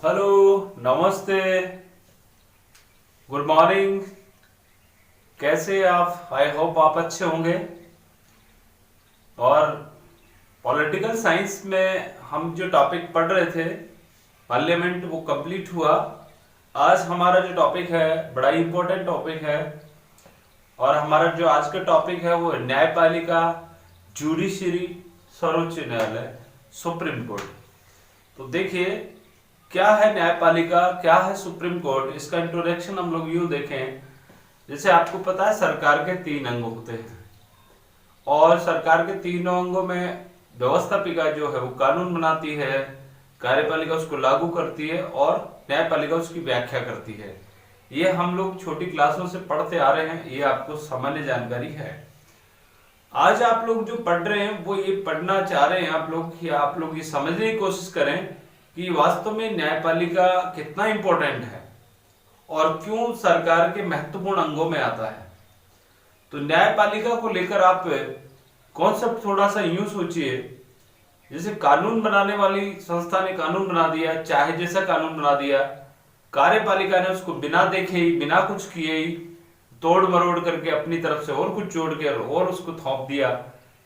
Hello, नमस्ते, good morning. कैसे आप? आई होप आप अच्छे होंगे। और पॉलिटिकल साइंस में हम जो टॉपिक पढ़ रहे थे पार्लियामेंट, वो कंप्लीट हुआ। आज हमारा जो टॉपिक है बड़ा इम्पोर्टेंट टॉपिक है। और हमारा जो आज का टॉपिक है वो न्यायपालिका, जुडिशरी, सर्वोच्च न्यायालय, सुप्रीम कोर्ट। तो देखिए, क्या है न्यायपालिका, क्या है सुप्रीम कोर्ट, इसका इंट्रोडक्शन हम लोग यूं देखें। जैसे आपको पता है सरकार के 3 अंग होते हैं और सरकार के तीनों अंगों में व्यवस्थापिका जो है वो कानून बनाती है, कार्यपालिका उसको लागू करती है और न्यायपालिका उसकी व्याख्या करती है। ये हम लोग छोटी क्लासों से पढ़ते आ रहे हैं, ये आपको सामान्य जानकारी है। आज आप लोग जो पढ़ रहे हैं वो ये पढ़ना चाह रहे हैं आप लोग कि आप लोग ये समझने की कोशिश करें कि वास्तव में न्यायपालिका कितना इंपॉर्टेंट है और क्यों सरकार के महत्वपूर्ण अंगों में आता है। तो न्यायपालिका को लेकर आप कॉन्सेप्ट थोड़ा सा यूं सोचिए, जैसे कानून बनाने वाली संस्था ने कानून बना दिया, चाहे जैसा कानून बना दिया, कार्यपालिका ने उसको बिना देखे ही, बिना कुछ किए ही, तोड़ मरोड़ करके अपनी तरफ से और कुछ जोड़ के और उसको थोप दिया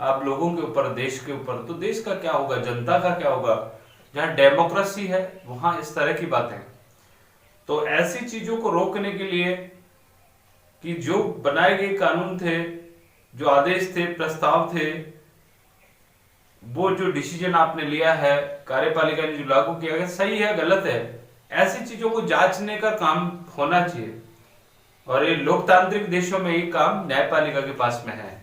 आप लोगों के ऊपर, देश के ऊपर। तो देश का क्या होगा, जनता का क्या होगा? जहां डेमोक्रेसी है वहां इस तरह की बातें। तो ऐसी चीजों को रोकने के लिए कि जो बनाए गए कानून थे, जो आदेश थे, प्रस्ताव थे, वो जो डिसीजन आपने लिया है, कार्यपालिका ने जो लागू किया है, सही है गलत है, ऐसी चीजों को जांचने का काम होना चाहिए। और ये लोकतांत्रिक देशों में ये काम न्यायपालिका के पास में है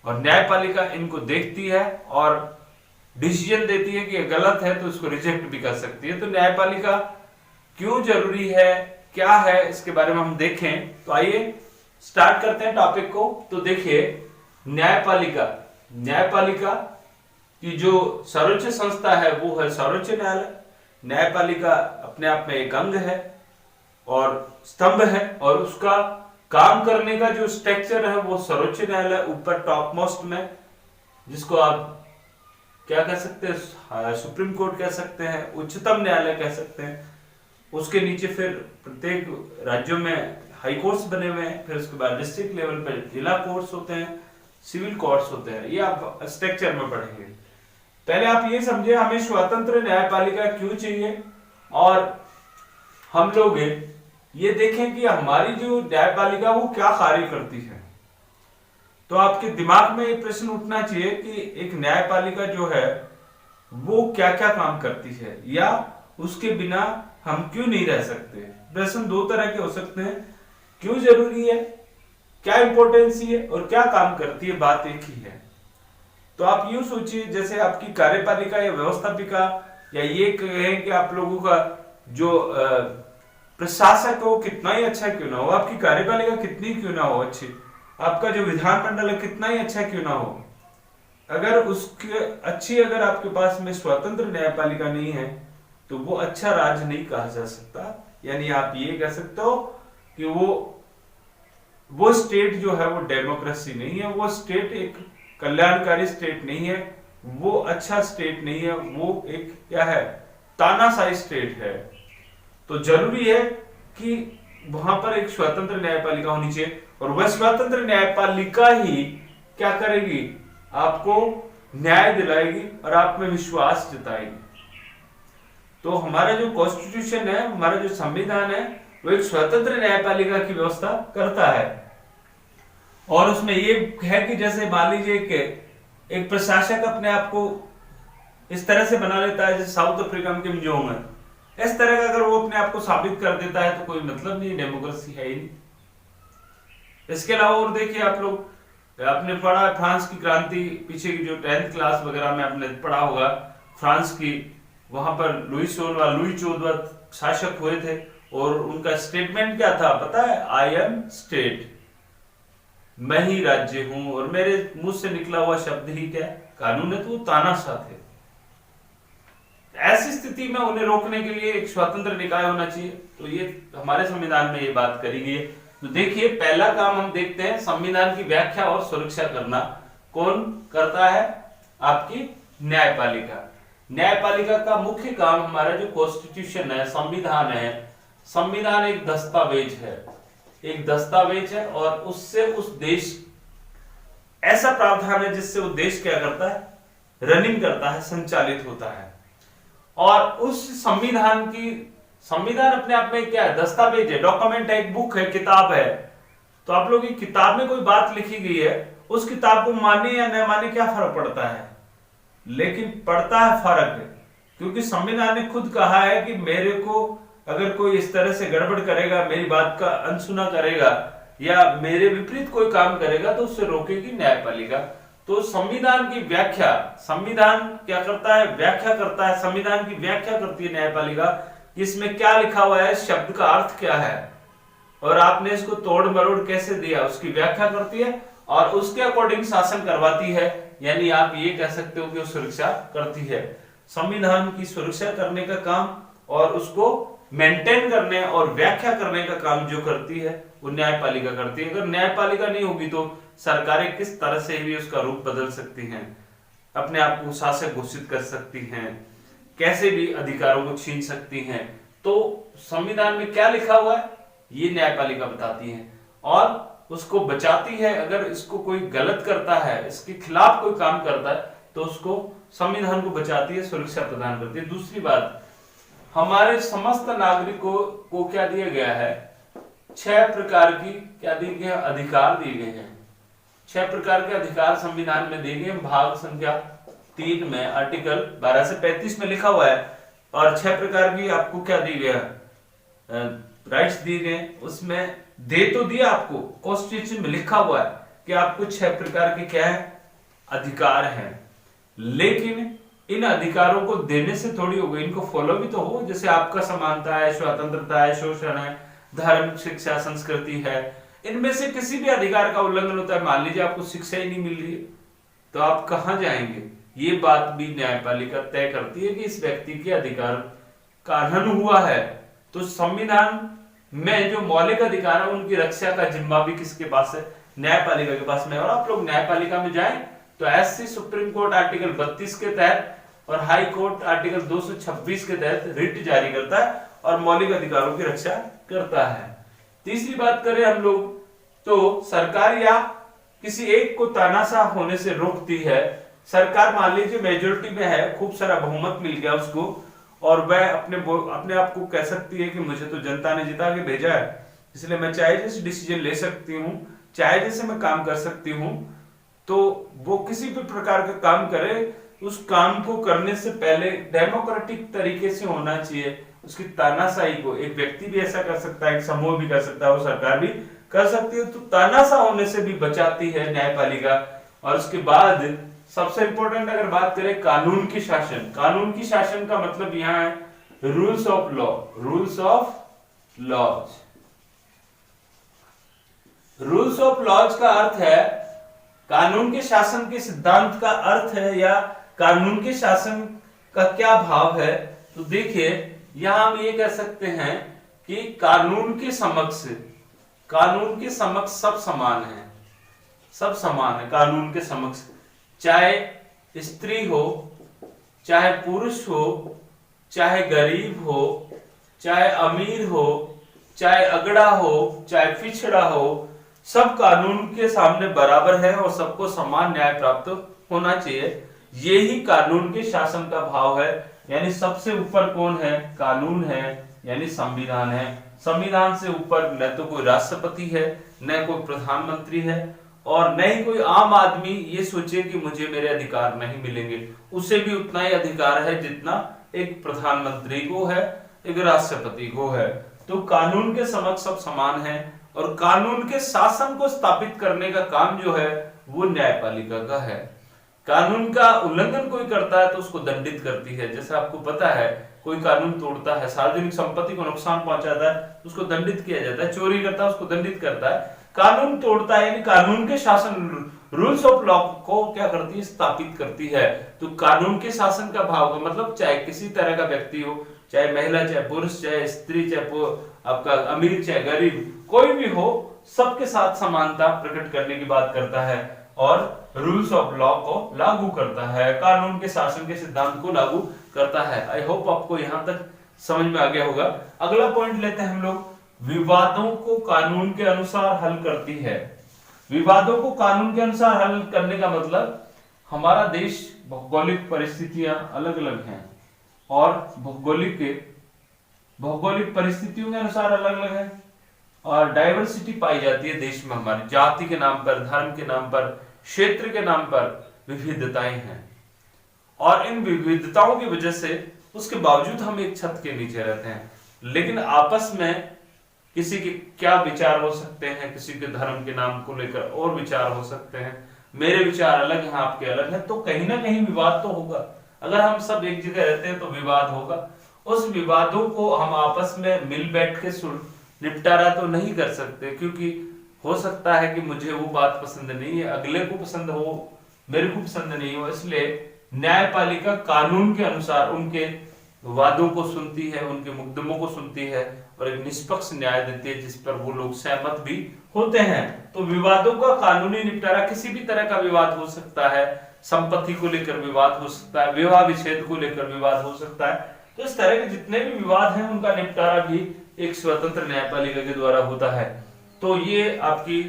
और न्यायपालिका इनको देखती है और डिसीजन देती है कि गलत है तो उसको रिजेक्ट भी कर सकती है। तो न्यायपालिका क्यों जरूरी है, क्या है, इसके बारे में हम देखें। तो आइए स्टार्ट करते हैं टॉपिक को। तो देखिए, न्यायपालिका न्यायपालिका की जो सर्वोच्च संस्था है वो है सर्वोच्च न्यायालय। न्यायपालिका अपने आप में एक अंग है और स्तंभ है और उसका काम करने का जो स्ट्रक्चर है वो सर्वोच्च न्यायालय ऊपर टॉप मोस्ट में, जिसको आप क्या कह सकते हैं, सुप्रीम कोर्ट कह सकते हैं, उच्चतम न्यायालय कह सकते हैं। उसके नीचे फिर प्रत्येक राज्यों में हाई कोर्ट्स बने हुए हैं, फिर उसके बाद डिस्ट्रिक्ट लेवल पर जिला कोर्ट्स होते हैं, सिविल कोर्ट्स होते हैं। ये आप स्ट्रक्चर में पढ़ेंगे। पहले आप ये समझे हमें स्वतंत्र न्यायपालिका क्यों चाहिए, और हम लोग ये देखें कि हमारी जो न्यायपालिका वो क्या कार्य करती है। तो आपके दिमाग में ये प्रश्न उठना चाहिए कि एक न्यायपालिका जो है वो क्या क्या काम करती है, या उसके बिना हम क्यों नहीं रह सकते। प्रश्न 2 तरह के हो सकते हैं, क्यों जरूरी है, क्या इंपॉर्टेंस है, और क्या काम करती है, बात एक ही है। तो आप यूं सोचिए, जैसे आपकी कार्यपालिका या व्यवस्थापिका, या ये कहें कि आप लोगों का जो प्रशासक हो कितना ही अच्छा क्यों ना हो, आपकी कार्यपालिका कितनी क्यों ना हो अच्छी, आपका जो विधानमंडल है कितना ही अच्छा क्यों ना हो, अगर उसके अच्छी अगर आपके पास में स्वतंत्र न्यायपालिका नहीं है तो वो अच्छा राज्य नहीं कहा जा सकता। यानी आप ये कह सकते हो कि वो स्टेट जो है वो डेमोक्रेसी नहीं है, वो स्टेट एक कल्याणकारी स्टेट नहीं है, वो अच्छा स्टेट नहीं है, वो एक क्या है, तानाशाही स्टेट है। तो जरूरी है कि वहां पर एक स्वतंत्र न्यायपालिका होनी चाहिए और वह स्वतंत्र न्यायपालिका ही क्या करेगी, आपको न्याय दिलाएगी और आप में विश्वास जताएगी। तो हमारा जो कॉन्स्टिट्यूशन है, हमारा जो संविधान है, वो एक स्वतंत्र न्यायपालिका की व्यवस्था करता है। और उसमें ये है कि जैसे मान लीजिए कि एक प्रशासक अपने आप को इस तरह से बना लेता है, जैसे साउथ अफ्रीका में किम जोंग है, इस तरह का अगर वो अपने आप को साबित कर देता है तो कोई मतलब नहीं, डेमोक्रेसी है ही नहीं। इसके अलावा और देखिए, आप लोग आपने पढ़ा फ्रांस की क्रांति, पीछे की जो 10th क्लास वगैरह में आपने पढ़ा होगा, फ्रांस की, वहां पर लुई 14 शासक हुए थे और उनका स्टेटमेंट क्या था पता है, आई एम स्टेट, मैं ही राज्य हूं, और मेरे मुंह से निकला हुआ शब्द ही क्या कानून है। तो वो तानाशाह थे। ऐसी स्थिति में उन्हें रोकने के लिए एक स्वतंत्र निकाय होना चाहिए। तो ये हमारे संविधान में ये बात करी गई है। तो देखिए, पहला काम हम देखते हैं, संविधान की व्याख्या और सुरक्षा करना कौन करता है, आपकी न्यायपालिका। न्यायपालिका का मुख्य काम हमारा जो कॉन्स्टिट्यूशन है, संविधान है, संविधान एक दस्तावेज है, एक दस्तावेज है, और उससे उस देश ऐसा प्रावधान है जिससे वो देश क्या करता है, रनिंग करता है, संचालित होता है। और उस संविधान अपने आप में क्या है, दस्तावेज है, डॉक्यूमेंट है, एक बुक है, किताब है। तो आप लोगों की किताब में कोई बात लिखी गई है, उस किताब को माने या न माने क्या फर्क पड़ता है, लेकिन पड़ता है फर्क, क्योंकि संविधान ने खुद कहा है कि मेरे को अगर कोई इस तरह से गड़बड़ करेगा, मेरी बात का अनसुना करेगा या मेरे विपरीत कोई काम करेगा तो उससे रोकेगी न्यायपालिका। तो संविधान की व्याख्या, संविधान क्या करता है, व्याख्या करता है, संविधान की व्याख्या करती है न्यायपालिका, इसमें क्या लिखा हुआ है, शब्द का अर्थ क्या है और आपने इसको तोड़ मरोड़ कैसे दिया, उसकी व्याख्या करती है और उसके अकॉर्डिंग शासन करवाती है। यानी आप ये कह सकते हो कि वो सुरक्षा करती है। संविधान की सुरक्षा करने का काम और उसको मेंटेन करने और व्याख्या करने का काम जो करती है वो न्यायपालिका करती है। अगर न्यायपालिका नहीं होगी तो सरकारें किस तरह से भी उसका रूप बदल सकती हैं, अपने आप को शासक घोषित कर सकती हैं, कैसे भी अधिकारों को छीन सकती हैं। तो संविधान में क्या लिखा हुआ है ये न्यायपालिका बताती है और उसको बचाती है। अगर इसको कोई गलत करता है, इसके खिलाफ कोई काम करता है तो उसको संविधान को बचाती है, सुरक्षा प्रदान करती है। दूसरी बात, हमारे समस्त नागरिकों को क्या दिया गया है, 6 प्रकार की क्या दिए गए, अधिकार दिए गए हैं। 6 प्रकार के अधिकार संविधान में दिए गए, भाग संख्या 3 में आर्टिकल 12 से 35 में लिखा हुआ है। और 6 प्रकार की आपको क्या दी गया, राइट्स दिए गए। उसमें दे तो दिया आपको, कॉन्स्टिट्यूशन में लिखा हुआ है कि आपको 6 प्रकार के क्या है, अधिकार हैं, लेकिन इन अधिकारों को देने से थोड़ी होगी, इनको फॉलो भी तो हो। जैसे आपका समानता है, स्वतंत्रता है, शोषण है, धर्म, शिक्षा, संस्कृति है, इनमें से किसी भी अधिकार का उल्लंघन होता है। मान लीजिए आपको शिक्षा ही नहीं मिल रही है तो आप कहां जाएंगे, ये बात भी न्यायपालिका तय करती है कि इस व्यक्ति के अधिकार का हनन हुआ है। तो संविधान में जो मौलिक अधिकार है उनकी रक्षा का जिम्मा भी किसके पास है, न्यायपालिका के पास में। और आप लोग न्यायपालिका में जाएं तो ऐसी सुप्रीम कोर्ट आर्टिकल 32 के तहत और हाई कोर्ट आर्टिकल 226 के तहत रिट जारी करता है और मौलिक अधिकारों की रक्षा करता है। तीसरी बात करें हम लोग तो सरकार या किसी एक को तानाशाह होने से रोकती है। सरकार मान लीजिए मेजोरिटी में है, खूब सारा बहुमत मिल गया उसको और वह अपने आप को कह सकती है कि मुझे तो जनता ने जिता के भेजा है, इसलिए मैं चाहे जैसे डिसीजन ले सकती हूँ, चाहे जैसे मैं काम कर सकती हूँ। तो वो किसी भी प्रकार का काम करे, उस काम को करने से पहले डेमोक्रेटिक तरीके से होना चाहिए। उसकी तानाशाही को एक व्यक्ति भी ऐसा कर सकता है, एक समूह भी कर सकता है, वो सरकार भी कर सकती है। तो तानाशाह होने से भी बचाती है न्यायपालिका। और उसके बाद सबसे इंपॉर्टेंट अगर बात करें कानून की शासन, कानून की शासन का मतलब यहाँ है rules of law, rules of laws. Rules of laws का अर्थ है कानून के शासन के सिद्धांत का अर्थ है या कानून के शासन का क्या भाव है। तो देखिए यहां हम ये कह सकते हैं कि कानून के समक्ष सब समान है, सब समान है कानून के समक्ष। चाहे स्त्री हो, चाहे पुरुष हो, चाहे गरीब हो, चाहे अमीर हो, चाहे अगड़ा हो, चाहे पिछड़ा हो, सब कानून के सामने बराबर है और सबको समान न्याय प्राप्त होना चाहिए। यही कानून के शासन का भाव है। यानी सबसे ऊपर कौन है, कानून है, यानी संविधान है। संविधान से ऊपर न तो कोई राष्ट्रपति है, न कोई प्रधानमंत्री है और न ही कोई आम आदमी ये सोचे कि मुझे मेरे अधिकार नहीं मिलेंगे। उसे भी उतना ही अधिकार है जितना एक प्रधानमंत्री को है, एक राष्ट्रपति को है। तो कानून के समक्ष सब समान है और कानून के शासन को स्थापित करने का काम जो है वो न्यायपालिका का है। कानून का उल्लंघन कोई करता है तो उसको दंडित करती है। जैसे आपको पता है कोई कानून तोड़ता है, सार्वजनिक संपत्ति को नुकसान पहुंचाता है, उसको दंडित किया जाता है। चोरी करता है उसको दंडित करता है। कानून तोड़ता है यानी कानून के शासन, रूल्स ऑफ लॉ को क्या करती है, स्थापित करती है। तो कानून के शासन का भाव का मतलब चाहे किसी तरह का व्यक्ति हो, चाहे महिला, चाहे पुरुष, चाहे स्त्री, चाहे आपका अमीर, चाहे गरीब, कोई भी हो, सबके साथ समानता प्रकट करने की बात करता है। और रूल्स ऑफ लॉ को लागू करता है, कानून के शासन के सिद्धांत को लागू करता है। आई होप आपको यहां तक समझ में आ गया होगा। अगला पॉइंट लेते हैं हम लोग, विवादों को कानून के अनुसार हल करती है। विवादों को कानून के अनुसार हल करने का मतलब, हमारा देश भौगोलिक परिस्थितियां अलग अलग हैं और भौगोलिक परिस्थितियों के अनुसार अलग अलग है और डाइवर्सिटी पाई जाती है देश में। हमारी जाति के नाम पर, धर्म के नाम पर, क्षेत्र के नाम पर विविधताएं हैं और इन विविधताओं की वजह से उसके बावजूद हम एक छत के नीचे रहते हैं, लेकिन आपस में किसी के क्या विचार हो सकते हैं, किसी के धर्म के नाम को लेकर और विचार हो सकते हैं, मेरे विचार अलग हैं, आपके अलग हैं, तो कहीं ना कहीं विवाद तो होगा। अगर हम सब एक जगह रहते हैं तो विवाद होगा। उस विवादों को हम आपस में मिल बैठ के निपटारा तो नहीं कर सकते, क्योंकि हो सकता है कि मुझे वो बात पसंद नहीं है, अगले को पसंद हो, मेरे को पसंद नहीं हो। इसलिए न्यायपालिका कानून के अनुसार उनके वादों को सुनती है, उनके मुकदमों को सुनती है और एक निष्पक्ष न्याय देती है जिस पर वो लोग सहमत भी होते हैं। तो विवादों का कानूनी निपटारा, किसी भी तरह का विवाद हो सकता है, संपत्ति को लेकर विवाद हो सकता है, विवाह विच्छेद को लेकर विवाद हो सकता है। तो इस तरह के जितने भी विवाद हैं उनका निपटारा भी एक स्वतंत्र न्यायपालिका के द्वारा होता है। तो ये आपकी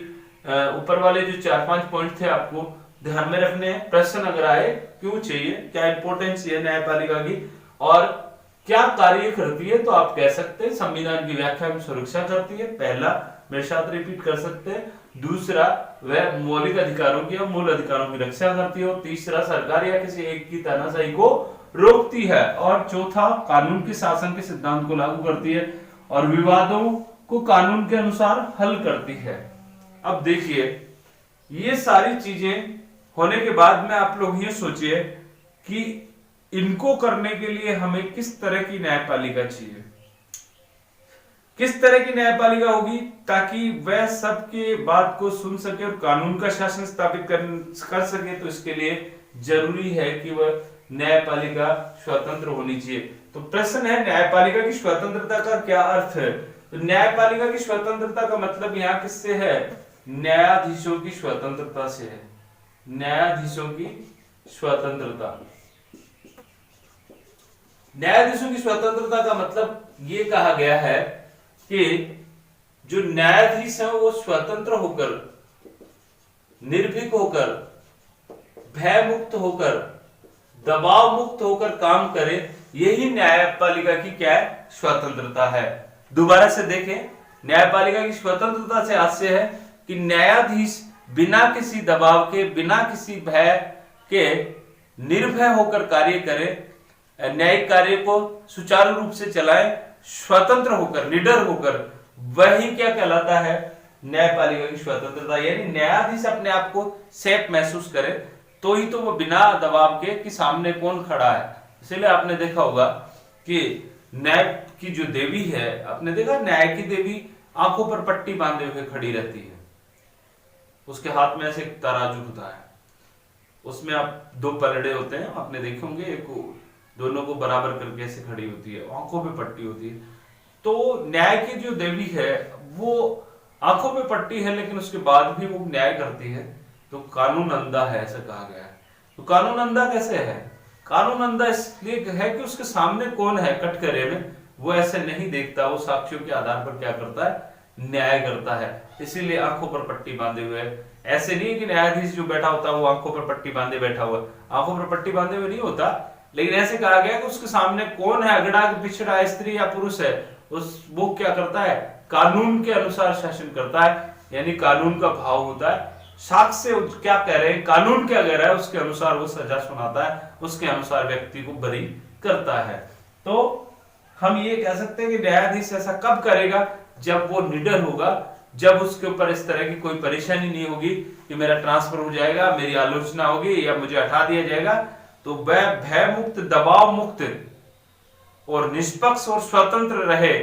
ऊपर वाले जो 4-5 पॉइंट थे आपको ध्यान में रखने हैं। प्रश्न अगर आए क्यों चाहिए, क्या इंपॉर्टेंस है न्यायपालिका की और क्या कार्य करती है, तो आप कह सकते हैं संविधान की व्याख्या में सुरक्षा करती है, पहला मेरे साथ रिपीट कर सकते हैं। दूसरा, वह मौलिक अधिकारों की और मूल अधिकारों की रक्षा करती है। और तीसरा, सरकार या किसी एक की तानाशाही को रोकती है। और चौथा, कानून के शासन के सिद्धांत को लागू करती है और विवादों को कानून के अनुसार हल करती है। अब देखिए, ये सारी चीजें होने के बाद में आप लोग ये सोचिए कि इनको करने के लिए हमें किस तरह की न्यायपालिका चाहिए, किस तरह की न्यायपालिका होगी ताकि वह सबके बात को सुन सके और कानून का शासन स्थापित कर सके। तो इसके लिए जरूरी है कि वह न्यायपालिका स्वतंत्र होनी चाहिए। तो प्रश्न है, न्यायपालिका की स्वतंत्रता का क्या अर्थ है? तो न्यायपालिका की स्वतंत्रता का मतलब यहाँ किससे है? न्यायाधीशों की स्वतंत्रता से है। न्यायाधीशों की स्वतंत्रता, न्यायाधीशों की स्वतंत्रता का मतलब ये कहा गया है कि जो न्यायाधीश है वो स्वतंत्र होकर, निर्भीक होकर, भय मुक्त होकर, दबाव मुक्त होकर काम करे। यही न्यायपालिका की क्या है? स्वतंत्रता है। दोबारा से देखें, न्यायपालिका की स्वतंत्रता से आशय है कि न्यायाधीश बिना किसी दबाव के, बिना किसी भय के निर्भय होकर कार्य करे, न्यायिक कार्य को सुचारू रूप से चलाए, स्वतंत्र होकर, निडर होकर। वही क्या कहलाता है? न्यायपालिका की स्वतंत्रता। यानी न्यायाधीश अपने आप को सेफ महसूस करे तो ही तो वो बिना दबाव के कि सामने कौन खड़ा है। इसलिए आपने देखा होगा कि न्याय की जो देवी है, आपने देखा न्याय की देवी आंखों पर पट्टी बांधे हुए खड़ी रहती है, उसके हाथ में ऐसे तराजू होता है, उसमें आप 2 पलड़े होते हैं, आपने देखे होंगे, एक दोनों को बराबर करके ऐसे खड़ी होती है, आंखों पे पट्टी होती है। तो न्याय की जो देवी है वो आंखों पे पट्टी है लेकिन उसके बाद भी वो न्याय करती है। तो कानून अंधा है ऐसा कहा गया है। तो कानून अंधा कैसे है? कानून अंधा इसलिए है कि उसके सामने कौन है कटघरे में, वो ऐसे नहीं देखता, वो साक्ष्यों के आधार पर क्या करता है? न्याय करता है। इसीलिए आंखों पर पट्टी बांधे हुए है। ऐसे नहीं है कि न्यायाधीश जो बैठा होता है वो आंखों पर पट्टी बांधे बैठा हुआ, आंखों पर पट्टी बांधे हुए नहीं होता, लेकिन ऐसे कहा गया कि उसके सामने कौन है, अगड़ा पिछड़ा, स्त्री या पुरुष है, वो क्या करता है? कानून के अनुसार शासन करता है। यानी कानून का भाव होता है, साक्ष्य क्या कह रहे हैं, कानून क्या कह रहा है, उसके अनुसार वो सजा सुनाता है, उसके अनुसार व्यक्ति को बरी करता है। तो हम ये कह सकते हैं कि न्यायाधीश ऐसा कब करेगा? जब वो निडर होगा, जब उसके ऊपर इस तरह की कोई परेशानी नहीं होगी कि मेरा ट्रांसफर हो जाएगा, मेरी आलोचना होगी या मुझे हटा दिया जाएगा। तो वह भय मुक्त, दबाव मुक्त और निष्पक्ष और स्वतंत्र रहे,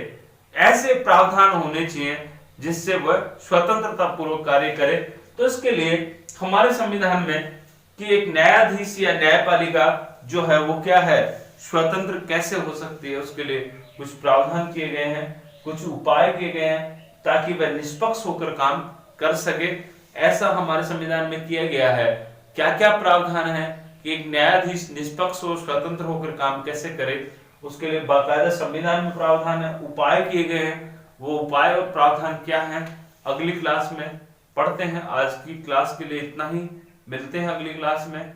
ऐसे प्रावधान होने चाहिए जिससे वह स्वतंत्रता पूर्वक कार्य करे। तो इसके लिए हमारे संविधान में कि एक न्यायाधीश या न्यायपालिका जो है वो क्या है? स्वतंत्र कैसे हो सकती है, उसके लिए कुछ प्रावधान किए गए हैं, कुछ उपाय किए गए हैं ताकि वह निष्पक्ष होकर काम कर सके ऐसा हमारे संविधान में किया गया है। क्या क्या प्रावधान है कि एक न्यायाधीश निष्पक्ष और स्वतंत्र होकर काम कैसे करे, उसके लिए बाकायदा संविधान में प्रावधान है, उपाय किए गए हैं। वो उपाय और प्रावधान क्या है अगली क्लास में पढ़ते हैं। आज की क्लास के लिए इतना ही, मिलते हैं अगली क्लास में।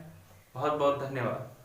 बहुत बहुत धन्यवाद।